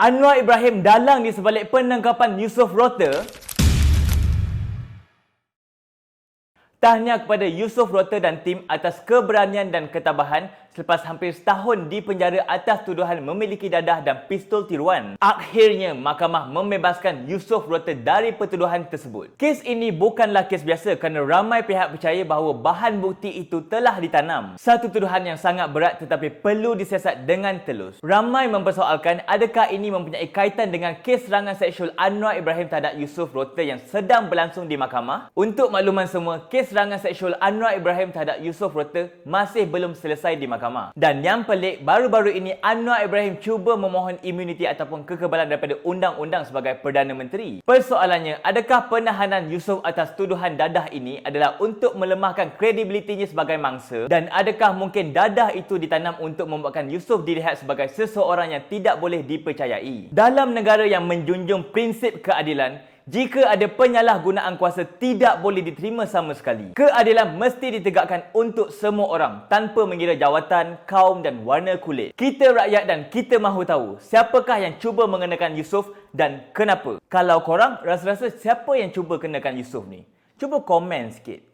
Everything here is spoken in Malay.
Anwar Ibrahim dalang di sebalik penangkapan Yusof Rota. Tahniah kepada Yusof Rota dan tim atas keberanian dan ketabahan selepas hampir setahun di penjara atas tuduhan memiliki dadah dan pistol tiruan. Akhirnya, mahkamah membebaskan Yusof Rota dari pertuduhan tersebut. Kes ini bukanlah kes biasa kerana ramai pihak percaya bahawa bahan bukti itu telah ditanam. Satu tuduhan yang sangat berat tetapi perlu disiasat dengan telus. Ramai mempersoalkan adakah ini mempunyai kaitan dengan kes serangan seksual Anwar Ibrahim terhadap Yusof Rota yang sedang berlangsung di mahkamah. Untuk makluman semua, kes serangan seksual Anwar Ibrahim terhadap Yusof Rota masih belum selesai di mahkamah. Dan yang pelik, baru-baru ini Anwar Ibrahim cuba memohon imuniti ataupun kekebalan daripada undang-undang sebagai Perdana Menteri. Persoalannya, adakah penahanan Yusof atas tuduhan dadah ini adalah untuk melemahkan kredibilitinya sebagai mangsa? Dan adakah mungkin dadah itu ditanam untuk membuatkan Yusof dilihat sebagai seseorang yang tidak boleh dipercayai? Dalam negara yang menjunjung prinsip keadilan, jika ada penyalahgunaan kuasa tidak boleh diterima sama sekali. Keadilan mesti ditegakkan untuk semua orang tanpa mengira jawatan, kaum dan warna kulit. Kita rakyat dan kita mahu tahu siapakah yang cuba mengenakan Yusof dan kenapa. Kalau korang rasa-rasa siapa yang cuba kenakan Yusof ni? Cuba komen sikit.